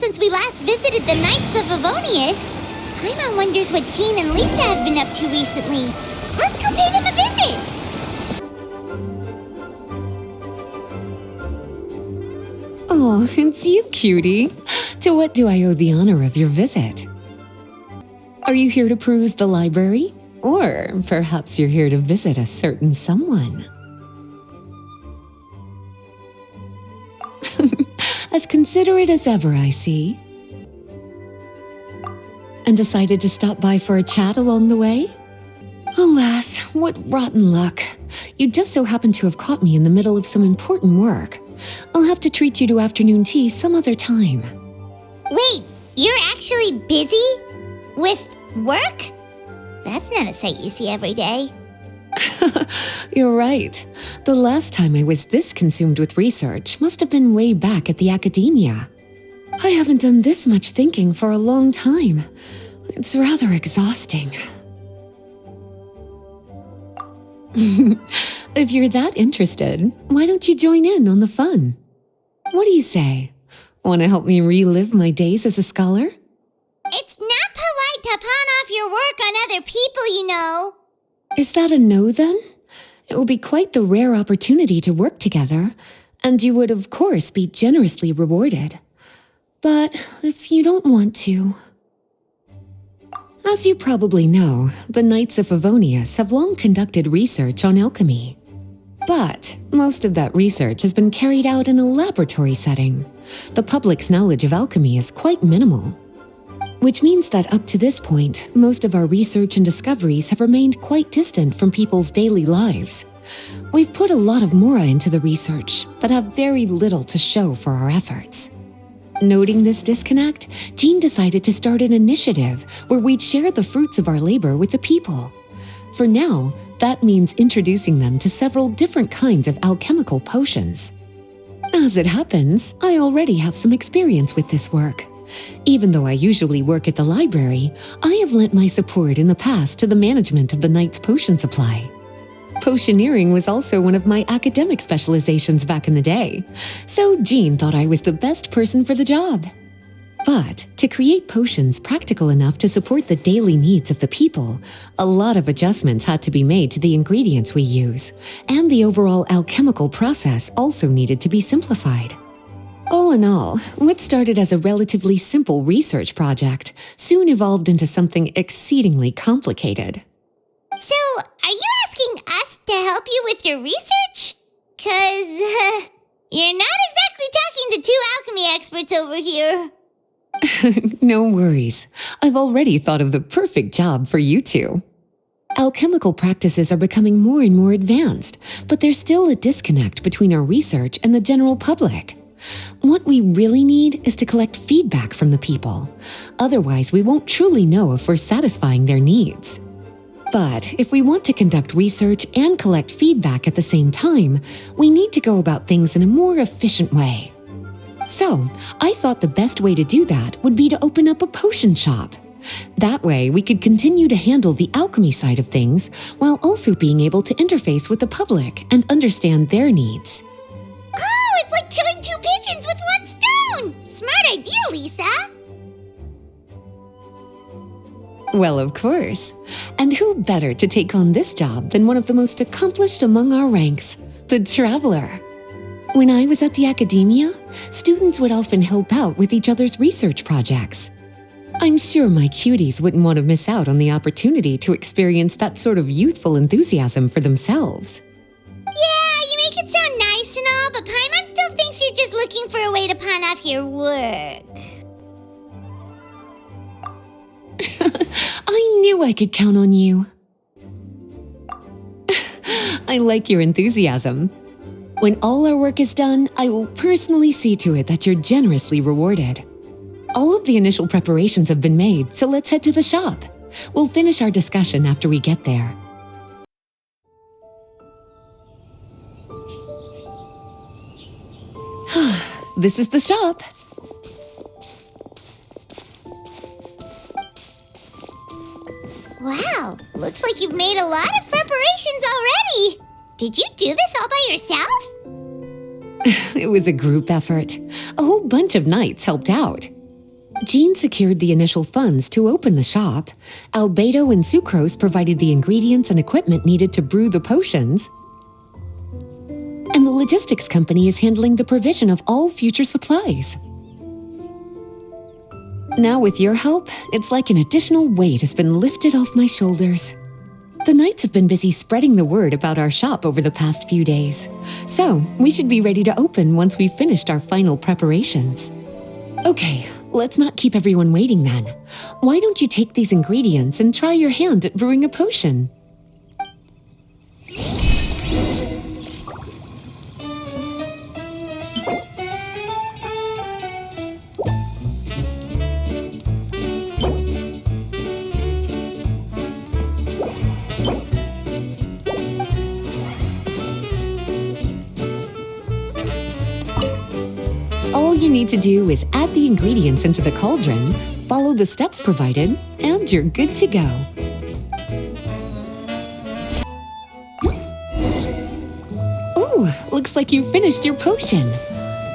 since we last visited the Knights of Favonius. Paimon wonders what Jean and Lisa have been up to recently. Let's go pay them a visit! Oh, it's you, cutie. To what do I owe the honor of your visit? Are you here to peruse the library? Or perhaps you're here to visit a certain someone? As considerate as ever, I see. And decided to stop by for a chat along the way? Alas, what rotten luck. You just so happen to have caught me in the middle of some important work. I'll have to treat you to afternoon tea some other time. Wait, you're actually busy? With work? That's not a sight you see every day. You're right. The last time I was this consumed with research must have been way back at the academia. I haven't done this much thinking for a long time. It's rather exhausting. If you're that interested, why don't you join in on the fun? What do you say? Want to help me relive my days as a scholar? It's not polite to pawn off your work on other people, you know. Is that a no, then? It will be quite the rare opportunity to work together, and you would, of course, be generously rewarded. But if you don't want to... As you probably know, the Knights of Favonius have long conducted research on alchemy. But most of that research has been carried out in a laboratory setting. The public's knowledge of alchemy is quite minimal. Which means that up to this point, most of our research and discoveries have remained quite distant from people's daily lives. We've put a lot of mora into the research, but have very little to show for our efforts. Noting this disconnect, Jean decided to start an initiative where we'd share the fruits of our labor with the people. For now, that means introducing them to several different kinds of alchemical potions. As it happens, I already have some experience with this work. Even though I usually work at the library, I have lent my support in the past to the management of the Knight's potion supply. Potioneering was also one of my academic specializations back in the day, so Jean thought I was the best person for the job. But to create potions practical enough to support the daily needs of the people, a lot of adjustments had to be made to the ingredients we use, and the overall alchemical process also needed to be simplified. All in all, what started as a relatively simple research project soon evolved into something exceedingly complicated. So, are you asking us to help you with your research? 'Cause, you're not exactly talking to two alchemy experts over here. No worries. I've already thought of the perfect job for you two. Alchemical practices are becoming more and more advanced, but there's still a disconnect between our research and the general public. What we really need is to collect feedback from the people. Otherwise, we won't truly know if we're satisfying their needs. But if we want to conduct research and collect feedback at the same time, we need to go about things in a more efficient way. So, I thought the best way to do that would be to open up a potion shop. That way, we could continue to handle the alchemy side of things while also being able to interface with the public and understand their needs. Oh, it's like killing two pigeons with one stone! Smart idea, Lisa! Well, of course. And who better to take on this job than one of the most accomplished among our ranks, the Traveler? When I was at the academia, students would often help out with each other's research projects. I'm sure my cuties wouldn't want to miss out on the opportunity to experience that sort of youthful enthusiasm for themselves. Yeah, you make it sound nice and all, but Paimon still thinks you're just looking for a way to pawn off your work. I knew I could count on you. I like your enthusiasm. When all our work is done, I will personally see to it that you're generously rewarded. All of the initial preparations have been made, so let's head to the shop. We'll finish our discussion after we get there. This is the shop. Wow, looks like you've made a lot of preparations already. Did you do this all by yourself? It was a group effort. A whole bunch of knights helped out. Jean secured the initial funds to open the shop. Albedo and Sucrose provided the ingredients and equipment needed to brew the potions. And the logistics company is handling the provision of all future supplies. Now with your help, it's like an additional weight has been lifted off my shoulders. The Knights have been busy spreading the word about our shop over the past few days, so we should be ready to open once we've finished our final preparations. Okay, let's not keep everyone waiting then. Why don't you take these ingredients and try your hand at brewing a potion? All you need to do is add the ingredients into the cauldron, follow the steps provided, and you're good to go. Ooh, looks like you finished your potion.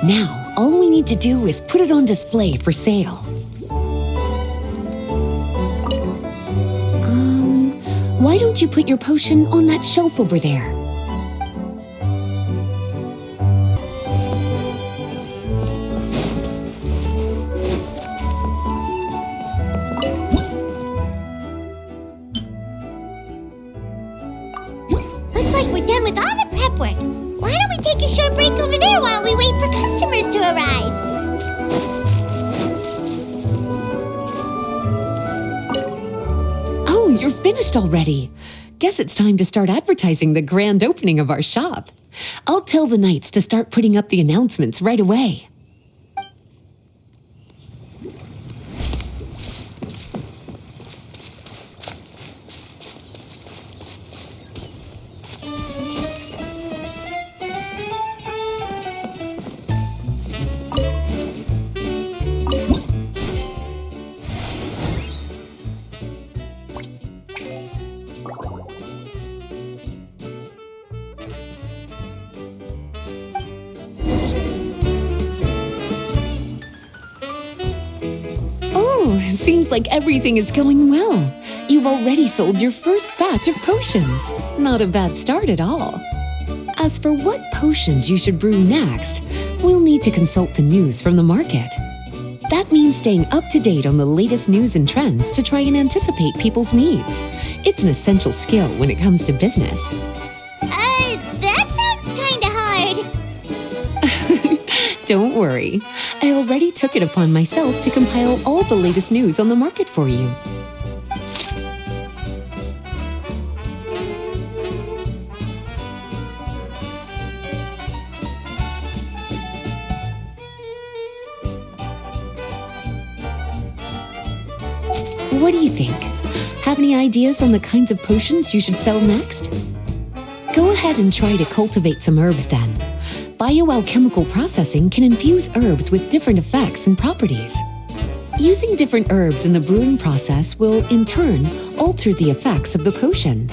Now, all we need to do is put it on display for sale. Why don't you put your potion on that shelf over there? Looks like we're done with all the prep work. Why don't we take a short break over there while we wait for customers to arrive? Oh, you're finished already. Guess it's time to start advertising the grand opening of our shop. I'll tell the Knights to start putting up the announcements right away. Seems like everything is going well. You've already sold your first batch of potions. Not a bad start at all. As for what potions you should brew next, we'll need to consult the news from the market. That means staying up to date on the latest news and trends to try and anticipate people's needs. It's an essential skill when it comes to business. That sounds kinda hard. Don't worry. I already took it upon myself to compile all the latest news on the market for you. What do you think? Have any ideas on the kinds of potions you should sell next? Go ahead and try to cultivate some herbs then. Bioalchemical processing can infuse herbs with different effects and properties. Using different herbs in the brewing process will, in turn, alter the effects of the potion.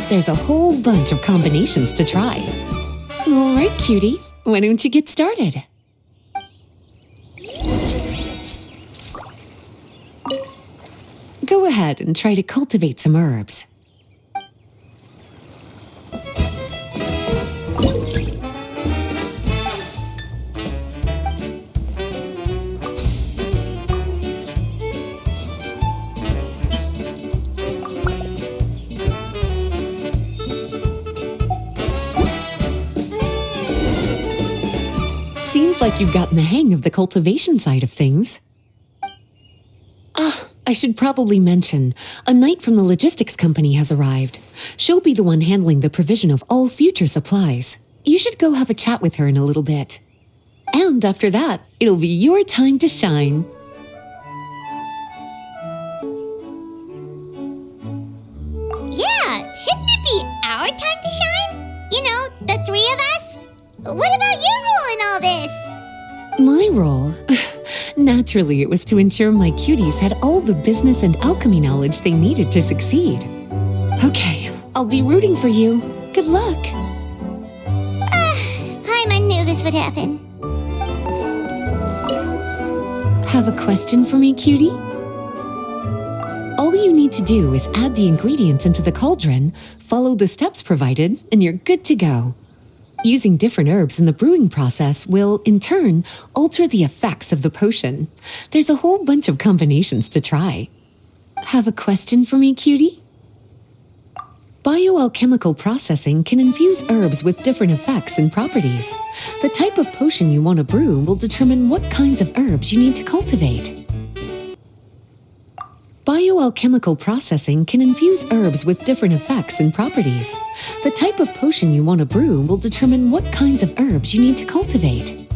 There's a whole bunch of combinations to try. All right, cutie, why don't you get started? Go ahead and try to cultivate some herbs. Seems like you've gotten the hang of the cultivation side of things. I should probably mention, a knight from the logistics company has arrived. She'll be the one handling the provision of all future supplies. You should go have a chat with her in a little bit. And after that, it'll be your time to shine. Yeah, shouldn't it be our time to shine? You know, the three of us? What about your role in all this? My role? Naturally, it was to ensure my cuties had all the business and alchemy knowledge they needed to succeed. Okay, I'll be rooting for you. Good luck. Paimon knew this would happen. Have a question for me, cutie? All you need to do is add the ingredients into the cauldron, follow the steps provided, and you're good to go. Using different herbs in the brewing process will, in turn, alter the effects of the potion. There's a whole bunch of combinations to try. Have a question for me, cutie? Bioalchemical processing can infuse herbs with different effects and properties. The type of potion you want to brew will determine what kinds of herbs you need to cultivate. Bioalchemical processing can infuse herbs with different effects and properties. The type of potion you want to brew will determine what kinds of herbs you need to cultivate.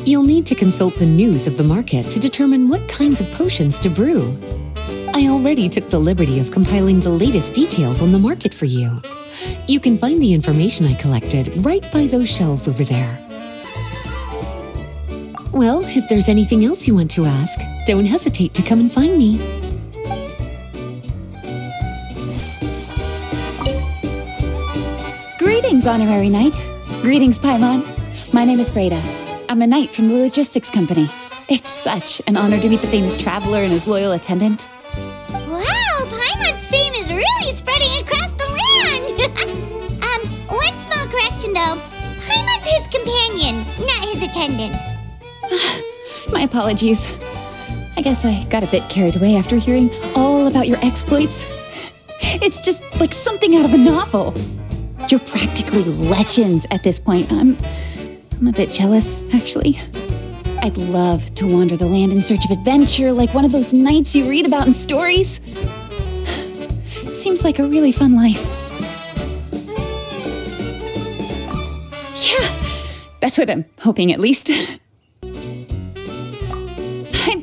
You'll need to consult the news of the market to determine what kinds of potions to brew. I already took the liberty of compiling the latest details on the market for you. You can find the information I collected right by those shelves over there. Well, if there's anything else you want to ask, don't hesitate to come and find me. Greetings, Honorary Knight. Greetings, Paimon. My name is Breda. I'm a knight from the logistics company. It's such an honor to meet the famous traveler and his loyal attendant. Wow, Paimon's fame is really spreading across the land! One small correction though. Paimon's his companion, not his attendant. My apologies. I guess I got a bit carried away after hearing all about your exploits. It's just like something out of a novel. You're practically legends at this point. I'm a bit jealous, actually. I'd love to wander the land in search of adventure like one of those knights you read about in stories. Seems like a really fun life. Yeah, that's what I'm hoping at least. I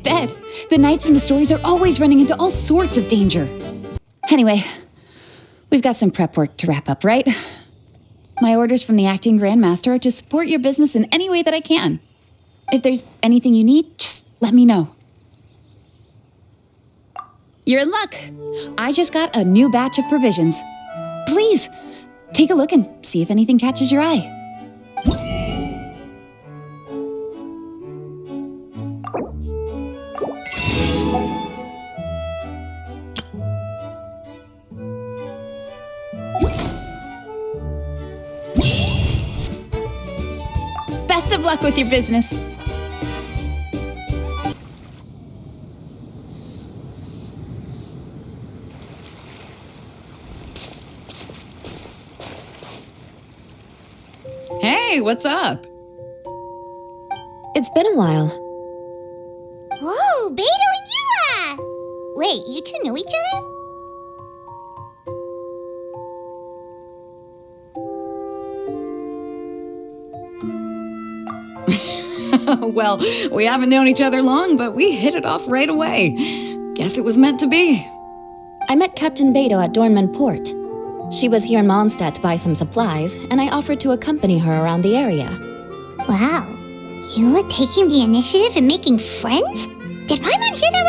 bet the knights in the stories are always running into all sorts of danger. Anyway, we've got some prep work to wrap up, right? My orders from the acting grandmaster are to support your business in any way that I can. If there's anything you need, just let me know. You're in luck. I just got a new batch of provisions. Please, take a look and see if anything catches your eye. Best of luck with your business. Hey, what's up? It's been a while. Whoa, Beto and Yua! Wait, you two know each other? Well, we haven't known each other long, but we hit it off right away. Guess it was meant to be. I met Captain Beto at Dornman Port. She was here in Mondstadt to buy some supplies, and I offered to accompany her around the area. Wow, Yua taking the initiative and making friends? Did Paimon hear that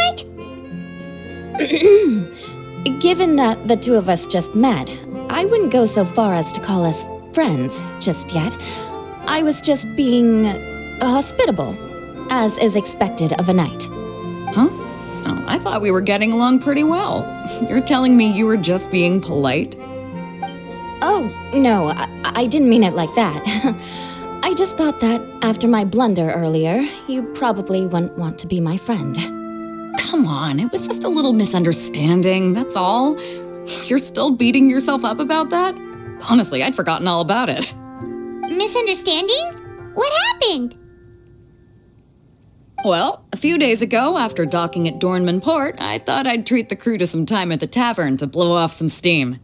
right? Given that the two of us just met, I wouldn't go so far as to call us friends just yet. I was just being hospitable, as is expected of a knight. Huh? Oh, I thought we were getting along pretty well. You're telling me you were just being polite? Oh, no, I didn't mean it like that. I just thought that after my blunder earlier, you probably wouldn't want to be my friend. Come on, it was just a little misunderstanding, that's all. You're still beating yourself up about that? Honestly, I'd forgotten all about it. Misunderstanding? What happened? Well, a few days ago, after docking at Dornman Port, I thought I'd treat the crew to some time at the tavern to blow off some steam.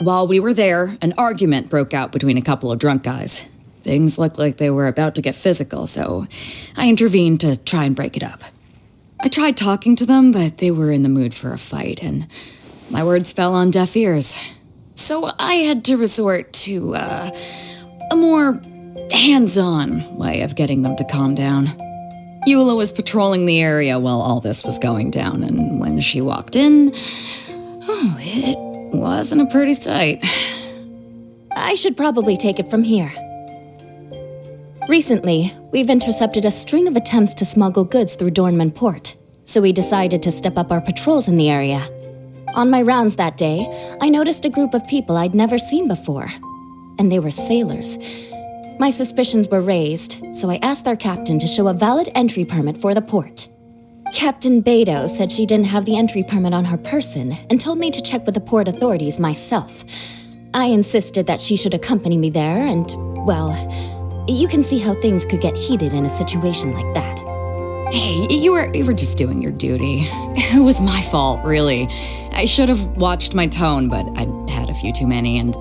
While we were there, an argument broke out between a couple of drunk guys. Things looked like they were about to get physical, so I intervened to try and break it up. I tried talking to them, but they were in the mood for a fight, and my words fell on deaf ears. So I had to resort to, a more hands-on way of getting them to calm down. Eula was patrolling the area while all this was going down, and when she walked in, it wasn't a pretty sight. I should probably take it from here. Recently, we've intercepted a string of attempts to smuggle goods through Dornman Port, so we decided to step up our patrols in the area. On my rounds that day, I noticed a group of people I'd never seen before, and they were sailors. My suspicions were raised, so I asked their captain to show a valid entry permit for the port. Captain Beto said she didn't have the entry permit on her person and told me to check with the port authorities myself. I insisted that she should accompany me there, and, well, you can see how things could get heated in a situation like that. Hey, you were just doing your duty. It was my fault, really. I should have watched my tone, but I'd had a few too many, and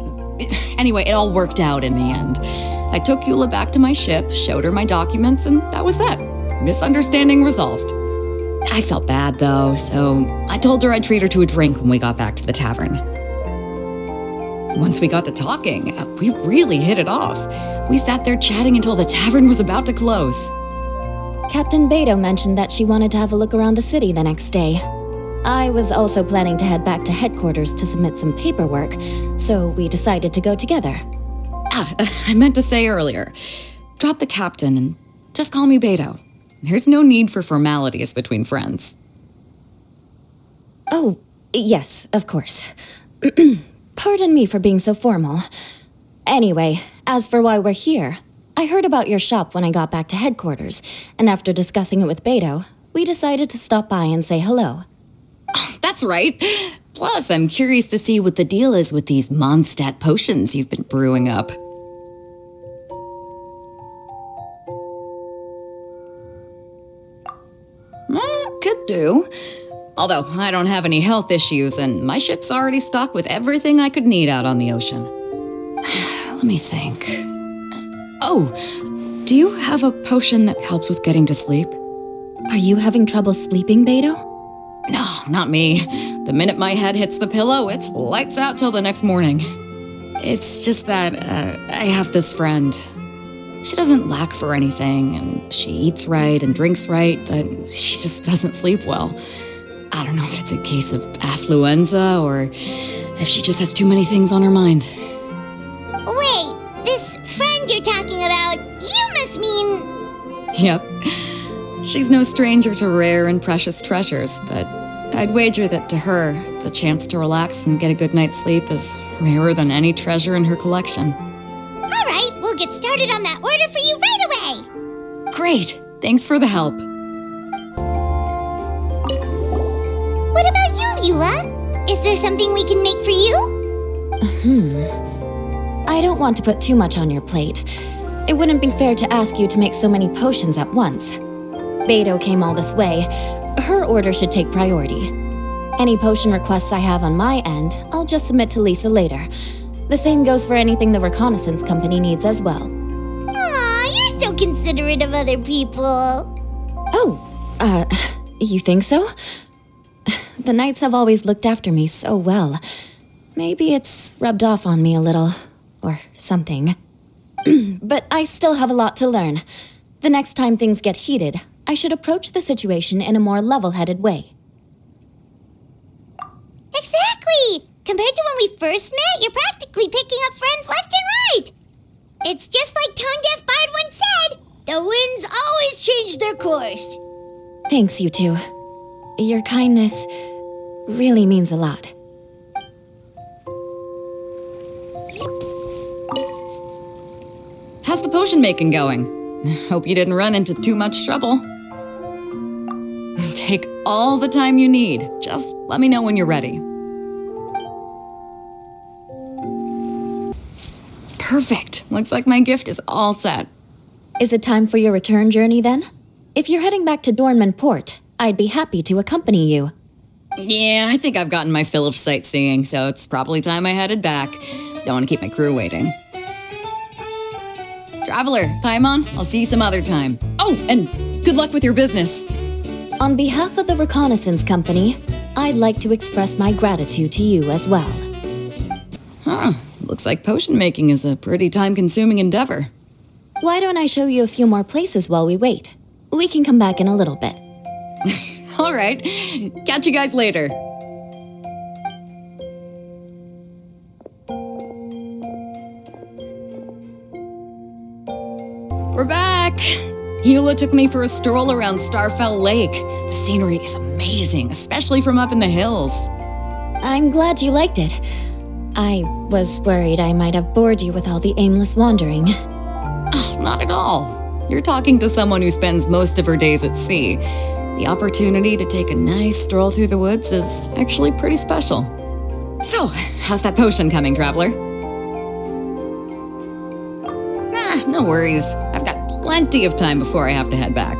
anyway, it all worked out in the end. I took Eula back to my ship, showed her my documents, and that was that. Misunderstanding resolved. I felt bad, though, so I told her I'd treat her to a drink when we got back to the tavern. Once we got to talking, we really hit it off. We sat there chatting until the tavern was about to close. Captain Beto mentioned that she wanted to have a look around the city the next day. I was also planning to head back to headquarters to submit some paperwork, so we decided to go together. I meant to say earlier, drop the captain and just call me Beto. There's no need for formalities between friends. Oh, yes, of course. Pardon me for being so formal. Anyway, as for why we're here, I heard about your shop when I got back to headquarters, and after discussing it with Beto, we decided to stop by and say hello. Oh, that's right. Plus, I'm curious to see what the deal is with these Mondstadt potions you've been brewing up. Could do. Although, I don't have any health issues, and my ship's already stocked with everything I could need out on the ocean. Let me think. Oh, do you have a potion that helps with getting to sleep? Are you having trouble sleeping, Beto? No, not me. The minute my head hits the pillow, it's lights out till the next morning. It's just that I have this friend. She doesn't lack for anything, and she eats right and drinks right, but she just doesn't sleep well. I don't know if it's a case of affluenza or if she just has too many things on her mind. Wait, this friend you're talking about, you must mean... Yep. She's no stranger to rare and precious treasures, but I'd wager that to her, the chance to relax and get a good night's sleep is rarer than any treasure in her collection. All right, we'll get started on that order for you right away. Great. Thanks for the help. What about you, Eula? Is there something we can make for you? I don't want to put too much on your plate. It wouldn't be fair to ask you to make so many potions at once. Beto came all this way. Her order should take priority. Any potion requests I have on my end, I'll just submit to Lisa later. The same goes for anything the reconnaissance company needs as well. Aw, you're so considerate of other people. Oh, you think so? The Knights have always looked after me so well. Maybe it's rubbed off on me a little, or something. But I still have a lot to learn. The next time things get heated, I should approach the situation in a more level-headed way. Exactly! Compared to when we first met, you're practically picking up friends left and right. It's just like Tone Deaf Bard once said, the winds always change their course. Thanks, you two. Your kindness really means a lot. How's the potion making going? Hope you didn't run into too much trouble. Take all the time you need. Just let me know when you're ready. Perfect. Looks like my gift is all set. Is it time for your return journey then? If you're heading back to Dornman Port, I'd be happy to accompany you. Yeah, I think I've gotten my fill of sightseeing, so it's probably time I headed back. Don't want to keep my crew waiting. Traveler, Paimon, I'll see you some other time. Oh, and good luck with your business. On behalf of the reconnaissance company, I'd like to express my gratitude to you as well. Huh, looks like potion making is a pretty time-consuming endeavor. Why don't I show you a few more places while we wait? We can come back in a little bit. All right, catch you guys later. We're back! Eula took me for a stroll around Starfell Lake. The scenery is amazing, especially from up in the hills. I'm glad you liked it. I was worried I might have bored you with all the aimless wandering. Oh, not at all. You're talking to someone who spends most of her days at sea. The opportunity to take a nice stroll through the woods is actually pretty special. So, how's that potion coming, Traveler? No worries. I've got plenty of time before I have to head back.